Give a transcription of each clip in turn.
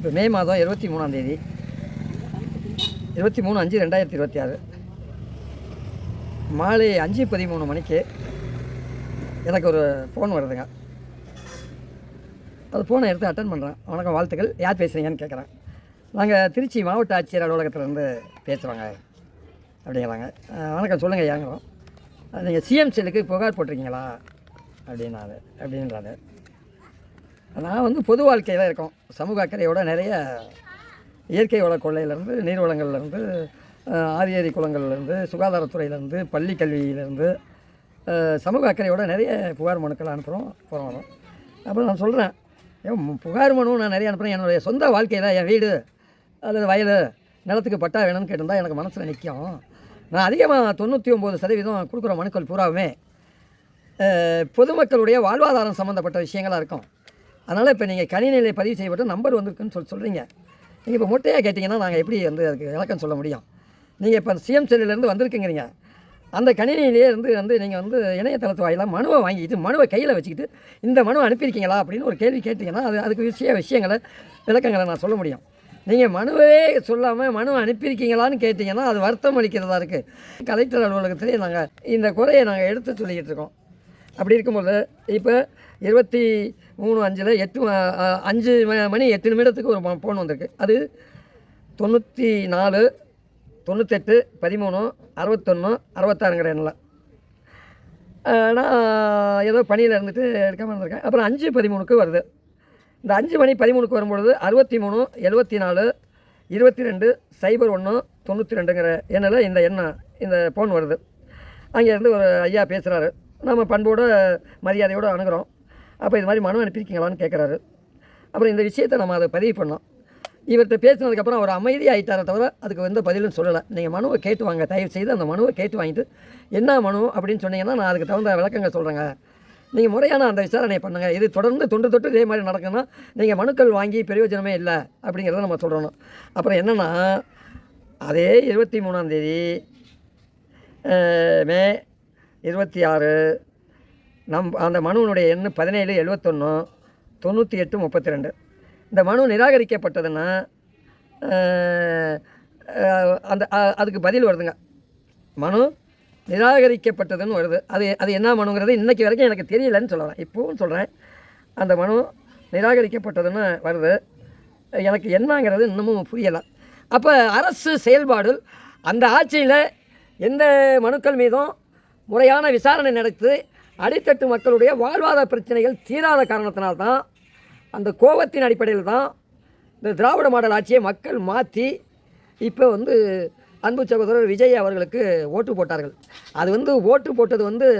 இப்போ மே மாதம் 23ஆம் தேதி 23/5/2026 மாலை 5:13 மணிக்கு எனக்கு ஒரு ஃபோன் வருதுங்க. அது ஃபோனை எடுத்து அட்டன் பண்ணுறேன். வணக்கம், வாழ்த்துக்கள், யார் பேசுகிறீங்கன்னு கேட்குறேன். நாங்கள் திருச்சி மாவட்ட ஆட்சியர் அலுவலகத்திலேருந்து பேசுகிறோங்க அப்படிங்கிறாங்க. வணக்கம், சொல்லுங்கள், ஏங்குறோம். நீங்கள் சிஎம் செல்லுக்கு புகார் போட்டிருக்கீங்களா அப்படின்றாரு. நான் வந்து பொது வாழ்க்கையில் இருக்கோம். சமூக அக்கறையோட நிறைய இயற்கை வள கொள்ளையிலேருந்து, நீர்வளங்கள்லேருந்து, ஆரியேரி குளங்கள்லேருந்து, சுகாதாரத்துறையிலேருந்து, பள்ளி கல்வியிலேருந்து சமூக அக்கறையோட நிறைய புகார் மனுக்கள் அனுப்புகிறோம், வரோம். அப்புறம் நான் சொல்கிறேன், புகார் மனு நான் நிறைய அனுப்புகிறேன். என்னுடைய சொந்த வாழ்க்கையில் என் வீடு அல்லது வயல் நிலத்துக்கு பட்டா வேணும்னு கேட்டிருந்தால் எனக்கு மனசில் நிற்கும். நான் அதிகமாக 99% கொடுக்குற மனுக்கள் பூராவுமே பொதுமக்களுடைய வாழ்வாதாரம் சம்மந்தப்பட்ட விஷயங்களாக இருக்கும். அதனால் இப்போ நீங்கள் கணினியில் பதிவு செய்யப்பட்ட நம்பர் வந்திருக்குன்னு சொல்கிறீங்க. நீங்கள் இப்போ மொட்டையாக கேட்டிங்கன்னா நாங்கள் எப்படி வந்து அதுக்கு விளக்கம் சொல்ல முடியும்? நீங்கள் இப்போ சிஎம் செல்லிலேருந்து வந்திருக்குங்கிறீங்க. அந்த கணினியிலே வந்து நீங்கள் வந்து இணையதளத்து வாயிலாக மனுவை வாங்கிட்டு மனுவை கையில் வச்சுக்கிட்டு இந்த மனுவை அனுப்பியிருக்கீங்களா அப்படின்னு ஒரு கேள்வி கேட்டிங்கன்னா அதுக்கு விஷயங்களை விளக்கங்களை நான் சொல்ல முடியும். நீங்கள் மனுவே சொல்லாமல் மனுவை அனுப்பியிருக்கீங்களான்னு கேட்டிங்கன்னா அது வருத்தம் அளிக்கிறதா இருக்குது. கலெக்டர் அலுவலகத்திலே நாங்கள் இந்த குறையை நாங்கள் எடுத்து சொல்லிக்கிட்டு இருக்கோம். அப்படி இருக்கும்போது இப்போ 5:08 ஒரு ஃபோன் வந்திருக்கு. அது 94 98 13 61 66ங்கிற எண்ணில். நான் ஏதோ பணியில் இருந்துட்டு எடுக்காமல் இருந்திருக்கேன். அப்புறம் 5:13க்கு வருது. இந்த 5:13 வரும்பொழுது 63 74 22 01 92ங்கிற எண்ணில் இந்த ஃபோன் வருது. அங்கேருந்து ஒரு ஐயா பேசுகிறாரு. நம்ம பண்போடு மரியாதையோடு அணுகிறோம். அப்போ இது மாதிரி மனு அனுப்பியிருக்கீங்களான்னு கேட்குறாரு. அப்புறம் இந்த விஷயத்தை நம்ம அதை பதிவு பண்ணோம். இவர்கிட்ட பேசினதுக்கப்புறம் அவர் அமைதியாகிட்டாரை தவிர அதுக்கு எந்த பதிலும் சொல்லலை. நீங்கள் மனுவை கேட்டு வாங்க, தயவு செய்து அந்த மனுவை கேட்டு வாங்கிட்டு என்ன மனு அப்படின்னு சொன்னீங்கன்னா நான் அதுக்கு தகுந்த விளக்கங்கள் சொல்கிறேங்க. நீங்கள் முறையான அந்த விசாரணையை பண்ணுங்கள். இது தொடர்ந்து தொட்டு இதே மாதிரி நடக்குன்னா நீங்கள் மனுக்கள் வாங்கி பிரயோஜனமே இல்லை அப்படிங்கிறத நம்ம சொல்கிறணும். அப்புறம் என்னென்னா, அதே 23ஆம் தேதி மே 26 அந்த மனுவினுடைய எண் 17 71 98 32. இந்த மனு நிராகரிக்கப்பட்டதுன்னா அதுக்கு பதில் வருதுங்க. மனு நிராகரிக்கப்பட்டதுன்னு வருது. அது என்ன மனுங்கிறது இன்றைக்கி வரைக்கும் எனக்கு தெரியலைன்னு சொல்லலாம். இப்போவும் சொல்கிறேன், அந்த மனு நிராகரிக்கப்பட்டதுன்னு வருது. எனக்கு என்னங்கிறது இன்னமும் புரியலை. அப்போ அரசு செயல்பாடு அந்த ஆட்சியில் எந்த மனுக்கள் மீதும் முறையான விசாரணை நடத்தி அடித்தட்டு மக்களுடைய வாழ்வாதார பிரச்சனைகள் தீராத காரணத்தினால்தான், அந்த கோபத்தின் அடிப்படையில் தான் இந்த திராவிட மாடல் ஆட்சியை மக்கள் மாற்றி இப்போ வந்து அன்பு சகோதரர் விஜய் அவர்களுக்கு ஓட்டு போட்டார்கள். அது ஓட்டு போட்டது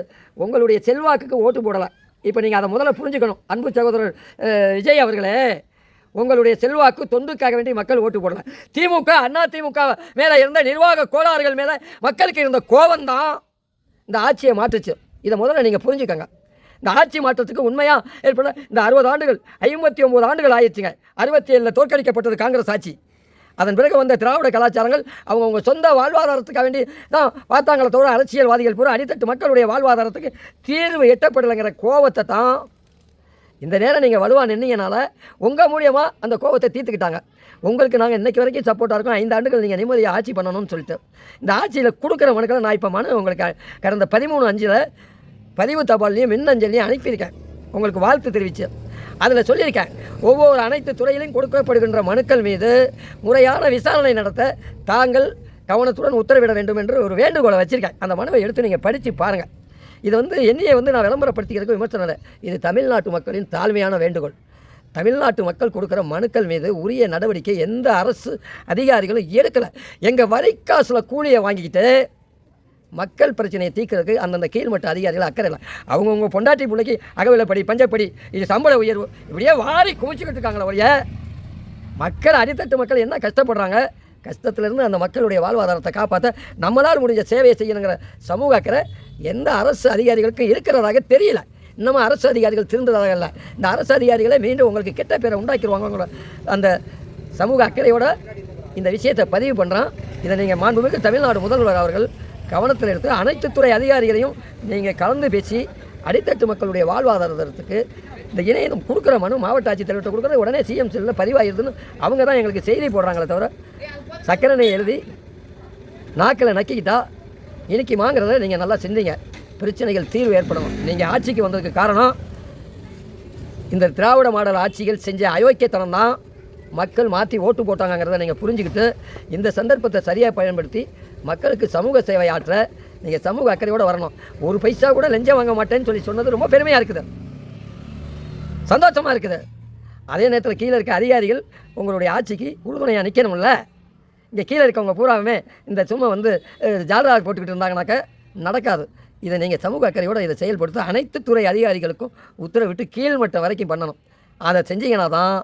உங்களுடைய செல்வாக்குக்கு ஓட்டு போடலை. இப்போ நீங்கள் அதை முதல்ல புரிஞ்சுக்கணும். அன்பு சகோதரர் விஜய் அவர்களே, உங்களுடைய செல்வாக்கு தொண்டுக்காக வேண்டி மக்கள் ஓட்டு போடலை. திமுக அதிமுக மேலே இருந்த நிர்வாக கோளாறுகள் மேலே மக்களுக்கு இருந்த கோபம்தான் இந்த ஆட்சியை மாற்றுச்சு. இதை முதல்ல நீங்கள் புரிஞ்சுக்கங்க. இந்த ஆட்சி மாற்றத்துக்கு உண்மையாக ஏற்பட இந்த 60 ஆண்டுகள் 59 ஆண்டுகள் ஆயிடுச்சுங்க. 67 தோற்கடிக்கப்பட்டது காங்கிரஸ் ஆட்சி. அதன் பிறகு வந்த திராவிட கலாச்சாரங்கள் அவங்கவுங்க சொந்த வாழ்வாதாரத்துக்காக வேண்டி தான் பார்த்தாங்களே தவிர அரசியல்வாதிகள் பூரா அடித்தட்டு மக்களுடைய வாழ்வாதாரத்துக்கு தீர்வு எட்டப்படலைங்கிற கோபத்தை தான் இந்த நேரம் நீங்கள் வலுவாக நின்னீங்கனால உங்கள் மூலியமாக அந்த கோபத்தை தீர்த்துக்கிட்டாங்க. உங்களுக்கு நாங்கள் இன்றைக்கி வரைக்கும் சப்போர்ட்டாக இருக்கோம். 5 ஆண்டுகள் நீங்கள் நிம்மதியாக ஆட்சி பண்ணணும்னு சொல்லிட்டு இந்த ஆட்சியில் கொடுக்குற மனுக்களை நான் இப்போ உங்களுக்கு கடந்த 13/5 பதிவு தபால்லையும் மின்னஞ்சலையும் அனுப்பியிருக்கேன். உங்களுக்கு வாழ்த்து தெரிவித்து அதில் சொல்லியிருக்கேன், ஒவ்வொரு அனைத்து துறையிலையும் கொடுக்கப்படுகின்ற மனுக்கள் மீது முறையான விசாரணை நடத்த தாங்கள் கவனத்துடன் உத்தரவிட வேண்டும் என்று ஒரு வேண்டுகோளை வச்சுருக்கேன். அந்த மனுவை எடுத்து நீங்கள் படித்து பாருங்கள். இது என்னையை நான் விளம்பரப்படுத்திக்கிறதுக்கு விமர்சனம் இல்லை. இது தமிழ்நாட்டு மக்களின் தாழ்மையான வேண்டுகோள். தமிழ்நாட்டு மக்கள் கொடுக்குற மனுக்கள் மீது உரிய நடவடிக்கை எந்த அரசு அதிகாரிகளும் எடுக்கலை. எங்கள் வரிக்காசில் கூலியை வாங்கிக்கிட்டு மக்கள் பிரச்சனையை தீர்க்கிறதுக்கு அந்தந்த கீழ்மட்ட அதிகாரிகள் அக்கறை இல்லை. அவங்கவுங்க பொண்டாட்டி பிள்ளைக்கு அகவிலைப்படி பஞ்சப்படி இது சம்பள உயர்வு இப்படியே வாரி குவிச்சிக்கிட்டு இருக்காங்களே ஒழிய மக்கள் அடித்தட்டு மக்கள் என்ன கஷ்டப்படுறாங்க, கஷ்டத்திலேருந்து அந்த மக்களுடைய வாழ்வாதாரத்தை காப்பாற்ற நம்மளால் முடிஞ்ச சேவையை செய்யணுங்கிற சமூக அக்கறை எந்த அரசு அதிகாரிகளுக்கும் இருக்கிறதாக தெரியல. இன்னமும் அரசு அதிகாரிகள் திருந்ததாக இல்லை. இந்த அரசு அதிகாரிகளை மீண்டும் உங்களுக்கு கெட்ட பேரை உண்டாக்கிடுவாங்க. அந்த சமூக அக்கறையோட இந்த விஷயத்தை பதிவு பண்ணுறான். இதை நீங்கள் மாண்புமிகு தமிழ்நாடு முதல்வர் அவர்கள் கவனத்தில் எடுத்து அனைத்து துறை அதிகாரிகளையும் நீங்கள் கலந்து பேசி அடித்தட்டு மக்களுடைய வாழ்வாதாரத்துக்கு இந்த இணையம் கொடுக்குற மனு மாவட்ட ஆட்சித்தலைவர்கிட்ட கொடுக்குறது உடனே சிஎம் செல்லில் பதிவாகிருதுன்னு அவங்க தான் எங்களுக்கு செய்தி போடுறாங்களே தவிர சக்கரனை எழுதி நாக்கில் நக்கிக்கிட்டா இன்னைக்கு வாங்குறத நீங்கள் நல்லா செஞ்சீங்க, பிரச்சனைகள் தீர்வு ஏற்படும். நீங்கள் ஆட்சிக்கு வந்ததுக்கு காரணம் இந்த திராவிட மாடல் ஆட்சிகள் செஞ்ச அயோக்கியத்தனம் தான் மக்கள் மாற்றி ஓட்டு போட்டாங்கிறத நீங்கள் புரிஞ்சுக்கிட்டு இந்த சந்தர்ப்பத்தை சரியாக பயன்படுத்தி மக்களுக்கு சமூக சேவை ஆற்ற நீங்கள் சமூக அக்கறையோடு வரணும். ஒரு பைசா கூட லஞ்சம் வாங்க மாட்டேன்னு சொல்லி சொன்னது ரொம்ப பெருமையாக இருக்குது, சந்தோஷமாக இருக்குது. அதே நேரத்தில் கீழே இருக்க அதிகாரிகள் உங்களுடைய ஆட்சிக்கு உறுதுணையாக நிற்கணும்ல. இங்கே கீழே இருக்கவங்க பூராவுமே இந்த சும்மா ஜாலராக போட்டுக்கிட்டு இருந்தாங்கனாக்க நடக்காது. இதை நீங்கள் சமூக அக்கறையோடு இதை செயல்படுத்த அனைத்து துறை அதிகாரிகளுக்கும் உத்தரவிட்டு கீழ்மட்டம் வரைக்கும் பண்ணணும். அதை செஞ்சீங்கன்னா தான்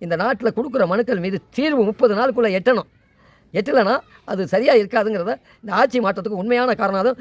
இந்த நாட்டில் கொடுக்குற மனுக்கள் மீது தீர்வு 30 நாளுக்குள்ளே எட்டணும். எட்டலைன்னா அது சரியாக இருக்காதுங்கிறத இந்த ஆட்சி மாற்றத்துக்கு உண்மையான காரணம்.